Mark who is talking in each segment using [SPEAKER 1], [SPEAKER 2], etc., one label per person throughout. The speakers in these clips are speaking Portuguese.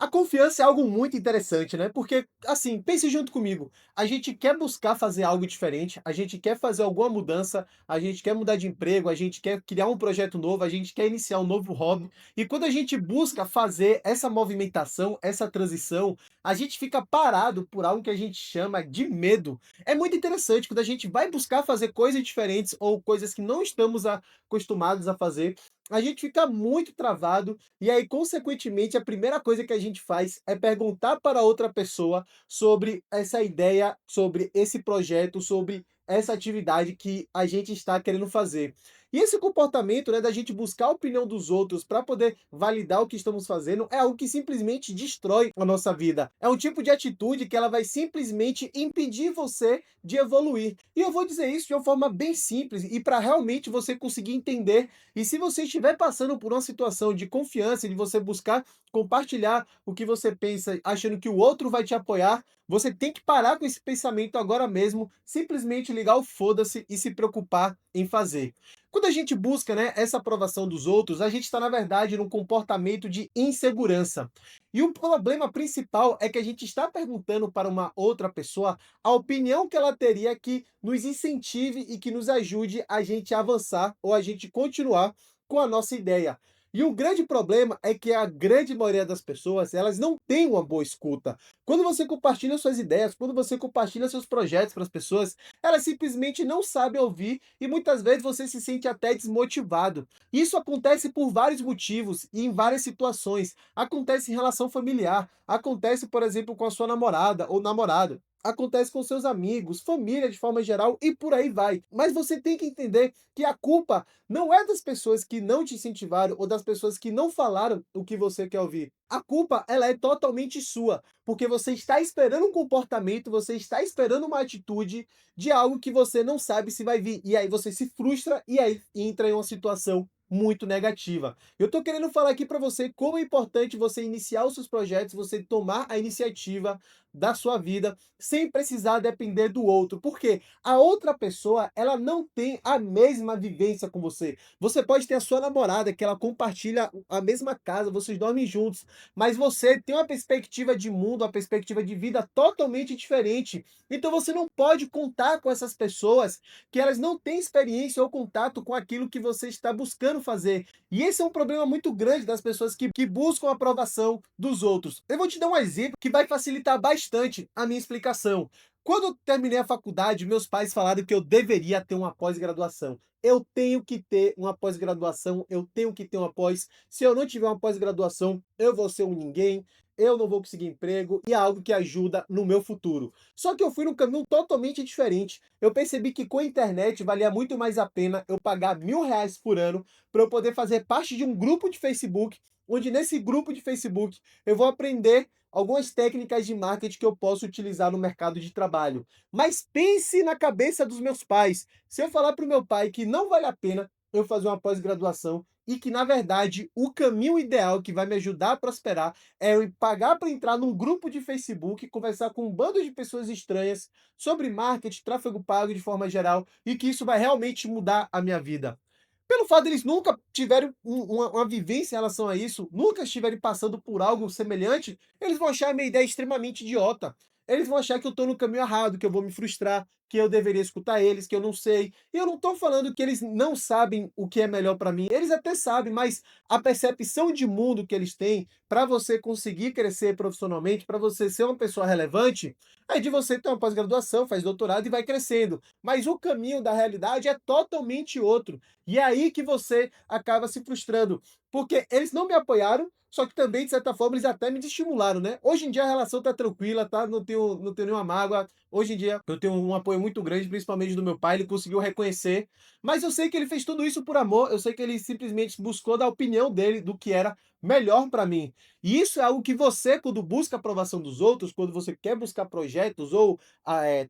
[SPEAKER 1] confiança é algo muito interessante, né, porque, assim, pense junto comigo, a gente quer buscar fazer algo diferente, a gente quer fazer alguma mudança, a gente quer mudar de emprego, a gente quer criar um projeto novo, a gente quer iniciar um novo hobby, e quando a gente busca fazer essa movimentação, essa transição, a gente fica parado por algo que a gente chama de medo. É muito interessante quando a gente vai buscar fazer coisas diferentes ou coisas que não estamos acostumados a fazer, a gente fica muito travado e aí, consequentemente, a primeira coisa que a gente faz é perguntar para outra pessoa sobre essa ideia, sobre esse projeto, sobre essa atividade que a gente está querendo fazer. E esse comportamento, né, da gente buscar a opinião dos outros para poder validar o que estamos fazendo, é algo que simplesmente destrói a nossa vida. É um tipo de atitude que ela vai simplesmente impedir você de evoluir. E eu vou dizer isso de uma forma bem simples e para realmente você conseguir entender. E se você estiver passando por uma situação de confiança, de você buscar compartilhar o que você pensa, achando que o outro vai te apoiar, você tem que parar com esse pensamento agora mesmo, simplesmente ligar o foda-se e se preocupar em fazer. Quando a gente busca, né, essa aprovação dos outros, a gente está, na verdade, num comportamento de insegurança. E o problema principal é que a gente está perguntando para uma outra pessoa a opinião que ela teria que nos incentive e que nos ajude a gente a avançar ou a gente continuar com a nossa ideia. E o grande problema é que a grande maioria das pessoas, elas não têm uma boa escuta. Quando você compartilha suas ideias, quando você compartilha seus projetos para as pessoas, elas simplesmente não sabem ouvir e muitas vezes você se sente até desmotivado. Isso acontece por vários motivos e em várias situações. Acontece em relação familiar, acontece, por exemplo, com a sua namorada ou namorado. Acontece com seus amigos, família de forma geral e por aí vai. Mas você tem que entender que a culpa não é das pessoas que não te incentivaram ou das pessoas que não falaram o que você quer ouvir. A culpa, ela é totalmente sua, porque você está esperando um comportamento, você está esperando uma atitude de algo que você não sabe se vai vir. E aí você se frustra e aí entra em uma situação muito negativa. Eu tô querendo falar aqui para você como é importante você iniciar os seus projetos, você tomar a iniciativa da sua vida sem precisar depender do outro, porque a outra pessoa, ela não tem a mesma vivência com você. Você pode ter a sua namorada, que ela compartilha a mesma casa, vocês dormem juntos, mas você tem uma perspectiva de mundo, uma perspectiva de vida totalmente diferente. Então você não pode contar com essas pessoas que elas não têm experiência ou contato com aquilo que você está buscando fazer. E esse é um problema muito grande das pessoas que buscam a aprovação dos outros. Eu vou te dar um exemplo que vai facilitar bastante a minha explicação. Quando eu terminei a faculdade, meus pais falaram que eu deveria ter uma pós-graduação. Eu tenho que ter uma pós-graduação, eu tenho que ter uma pós. Se eu não tiver uma pós-graduação, eu vou ser um ninguém, eu não vou conseguir emprego e é algo que ajuda no meu futuro. Só que eu fui num caminho totalmente diferente. Eu percebi que com a internet valia muito mais a pena eu pagar R$ 1.000 por ano para eu poder fazer parte de um grupo de Facebook, onde nesse grupo de Facebook eu vou aprender algumas técnicas de marketing que eu posso utilizar no mercado de trabalho. Mas pense na cabeça dos meus pais. Se eu falar para o meu pai que não vale a pena eu fazer uma pós-graduação e que, na verdade, o caminho ideal que vai me ajudar a prosperar é eu pagar para entrar num grupo de Facebook, conversar com um bando de pessoas estranhas sobre marketing, tráfego pago de forma geral, e que isso vai realmente mudar a minha vida. Pelo fato deles nunca tiverem uma vivência em relação a isso, nunca estiverem passando por algo semelhante, eles vão achar a minha ideia extremamente idiota. Eles vão achar que eu estou no caminho errado, que eu vou me frustrar, que eu deveria escutar eles, que eu não sei. E eu não estou falando que eles não sabem o que é melhor para mim. Eles até sabem, mas a percepção de mundo que eles têm para você conseguir crescer profissionalmente, para você ser uma pessoa relevante, é de você ter uma pós-graduação, faz doutorado e vai crescendo. Mas o caminho da realidade é totalmente outro. E é aí que você acaba se frustrando, porque eles não me apoiaram, só que também, de certa forma, eles até me desestimularam, né. Hoje em dia a relação tá tranquila, tá, não tenho nenhuma mágoa. Hoje em dia eu tenho um apoio muito grande, principalmente do meu pai, ele conseguiu reconhecer, mas eu sei que ele fez tudo isso por amor, eu sei que ele simplesmente buscou dar a opinião dele do que era melhor para mim. E isso é algo que você, quando busca a aprovação dos outros, quando você quer buscar projetos ou,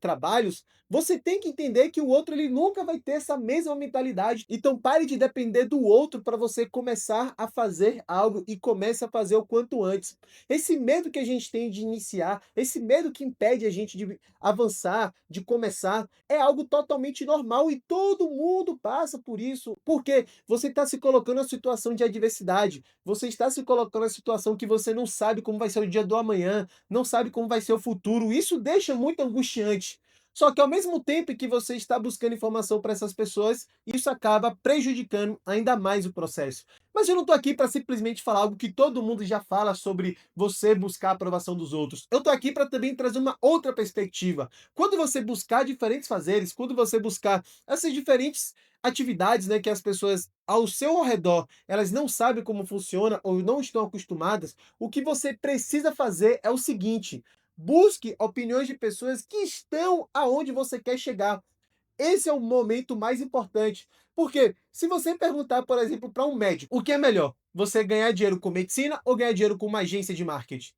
[SPEAKER 1] trabalhos, você tem que entender que o outro ele nunca vai ter essa mesma mentalidade. Então pare de depender do outro para você começar a fazer algo e comece a fazer o quanto antes. Esse medo que a gente tem de iniciar, esse medo que impede a gente de avançar, de começar, é algo totalmente normal e todo mundo passa por isso, porque você está se colocando em situação de adversidade, você está se colocando em situação que você não sabe como vai ser o dia do amanhã, não sabe como vai ser o futuro, isso deixa muito angustiante. Só que ao mesmo tempo que você está buscando informação para essas pessoas, isso acaba prejudicando ainda mais o processo. Mas eu não estou aqui para simplesmente falar algo que todo mundo já fala sobre você buscar a aprovação dos outros. Eu estou aqui para também trazer uma outra perspectiva. Quando você buscar diferentes fazeres, quando você buscar essas diferentes atividades, né, que as pessoas ao seu redor, elas não sabem como funciona ou não estão acostumadas, o que você precisa fazer é o seguinte: busque opiniões de pessoas que estão aonde você quer chegar. Esse é o momento mais importante. Porque se você perguntar, por exemplo, para um médico, o que é melhor? Você ganhar dinheiro com medicina ou ganhar dinheiro com uma agência de marketing?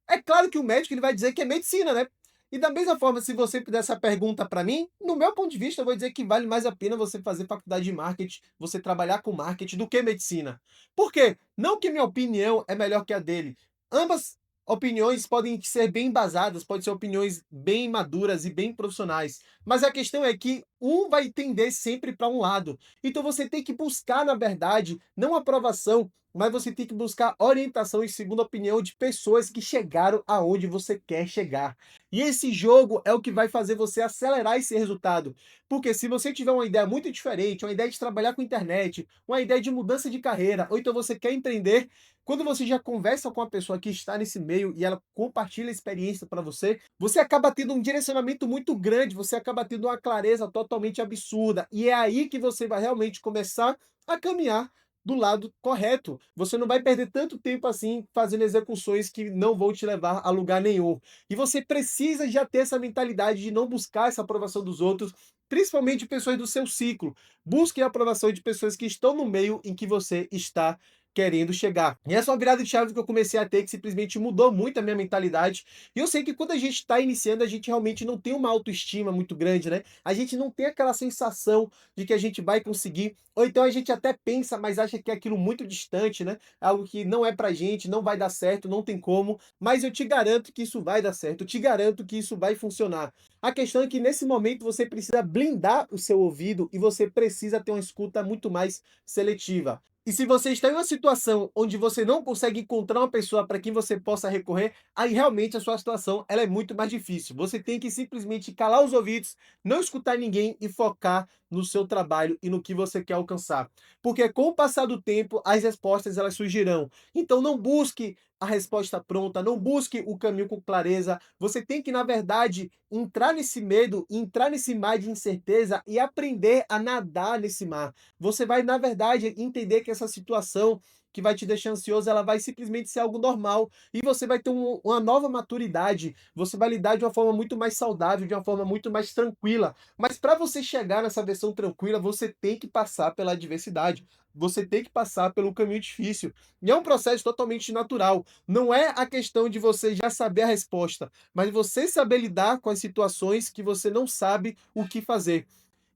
[SPEAKER 1] É claro que o médico ele vai dizer que é medicina, né? E da mesma forma, se você fizer essa pergunta para mim, no meu ponto de vista, eu vou dizer que vale mais a pena você fazer faculdade de marketing, você trabalhar com marketing do que medicina. Por quê? Não que minha opinião é melhor que a dele. Ambas opiniões podem ser bem embasadas, podem ser opiniões bem maduras e bem profissionais. Mas a questão é que um vai tender sempre para um lado. Então você tem que buscar, na verdade, não aprovação, mas você tem que buscar orientação e segunda opinião de pessoas que chegaram aonde você quer chegar. E esse jogo é o que vai fazer você acelerar esse resultado. Porque se você tiver uma ideia muito diferente, uma ideia de trabalhar com internet, uma ideia de mudança de carreira, ou então você quer empreender, quando você já conversa com a pessoa que está nesse meio e ela compartilha a experiência para você, você acaba tendo um direcionamento muito grande, você acaba tendo uma clareza totalmente absurda. E é aí que você vai realmente começar a caminhar do lado correto. Você não vai perder tanto tempo assim fazendo execuções que não vão te levar a lugar nenhum. E você precisa já ter essa mentalidade de não buscar essa aprovação dos outros, principalmente pessoas do seu ciclo. Busque a aprovação de pessoas que estão no meio em que você está querendo chegar. E essa é uma virada de chave que eu comecei a ter, que simplesmente mudou muito a minha mentalidade. E eu sei que quando a gente está iniciando, a gente realmente não tem uma autoestima muito grande, né? A gente não tem aquela sensação de que a gente vai conseguir, ou então a gente até pensa, mas acha que é aquilo muito distante, né? Algo que não é pra gente, não vai dar certo, não tem como, mas eu te garanto que isso vai dar certo, eu te garanto que isso vai funcionar. A questão é que nesse momento você precisa blindar o seu ouvido e você precisa ter uma escuta muito mais seletiva. E se você está em uma situação onde você não consegue encontrar uma pessoa para quem você possa recorrer, aí realmente a sua situação ela é muito mais difícil. Você tem que simplesmente calar os ouvidos, não escutar ninguém e focar no seu trabalho e no que você quer alcançar. Porque com o passar do tempo, as respostas elas surgirão. Então não busque a resposta pronta, não busque o caminho com clareza. Você tem que, na verdade, entrar nesse medo, entrar nesse mar de incerteza e aprender a nadar nesse mar. Você vai, na verdade, entender que essa situação que vai te deixar ansioso, ela vai simplesmente ser algo normal e você vai ter uma nova maturidade. Você vai lidar de uma forma muito mais saudável, de uma forma muito mais tranquila. Mas para você chegar nessa versão tranquila, você tem que passar pela adversidade. Você tem que passar pelo caminho difícil. E é um processo totalmente natural. Não é a questão de você já saber a resposta, mas você saber lidar com as situações que você não sabe o que fazer.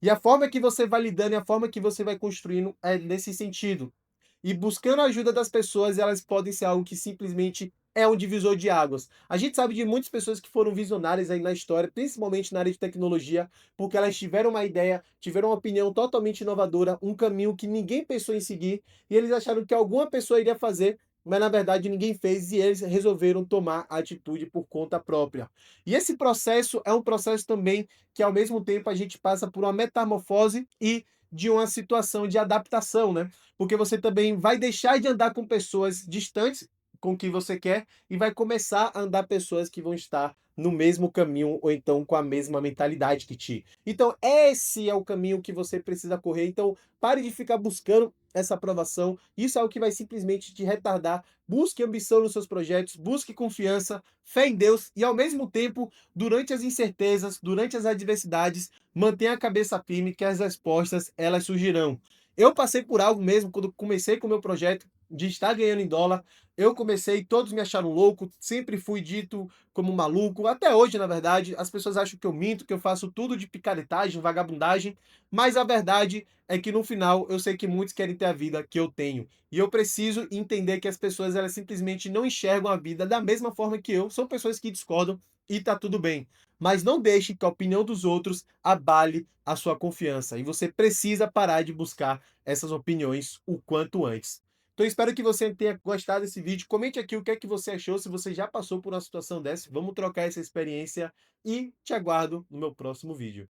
[SPEAKER 1] E a forma que você vai lidando e a forma que você vai construindo é nesse sentido. E buscando a ajuda das pessoas, elas podem ser algo que simplesmente é um divisor de águas. A gente sabe de muitas pessoas que foram visionárias aí na história, principalmente na área de tecnologia, porque elas tiveram uma ideia, tiveram uma opinião totalmente inovadora, um caminho que ninguém pensou em seguir, e eles acharam que alguma pessoa iria fazer, mas na verdade ninguém fez e eles resolveram tomar a atitude por conta própria. E esse processo é um processo também que ao mesmo tempo a gente passa por uma metamorfose e de uma situação de adaptação, né? Porque você também vai deixar de andar com pessoas distantes com o que você quer e vai começar a andar pessoas que vão estar no mesmo caminho ou então com a mesma mentalidade que ti. Então, esse é o caminho que você precisa correr. Então, pare de ficar buscando essa aprovação. Isso é o que vai simplesmente te retardar. Busque ambição nos seus projetos, busque confiança, fé em Deus e, ao mesmo tempo, durante as incertezas, durante as adversidades, mantenha a cabeça firme que as respostas elas surgirão. Eu passei por algo mesmo quando comecei com o meu projeto de estar ganhando em dólar. Eu comecei, todos me acharam louco, sempre fui dito como maluco. Até hoje, na verdade, as pessoas acham que eu minto, que eu faço tudo de picaretagem, vagabundagem, mas a verdade é que no final eu sei que muitos querem ter a vida que eu tenho. E eu preciso entender que as pessoas elas simplesmente não enxergam a vida da mesma forma que eu. São pessoas que discordam, e tá tudo bem. Mas não deixe que a opinião dos outros abale a sua confiança, e você precisa parar de buscar essas opiniões o quanto antes. Então espero que você tenha gostado desse vídeo, comente aqui o que é que você achou, se você já passou por uma situação dessa, vamos trocar essa experiência e te aguardo no meu próximo vídeo.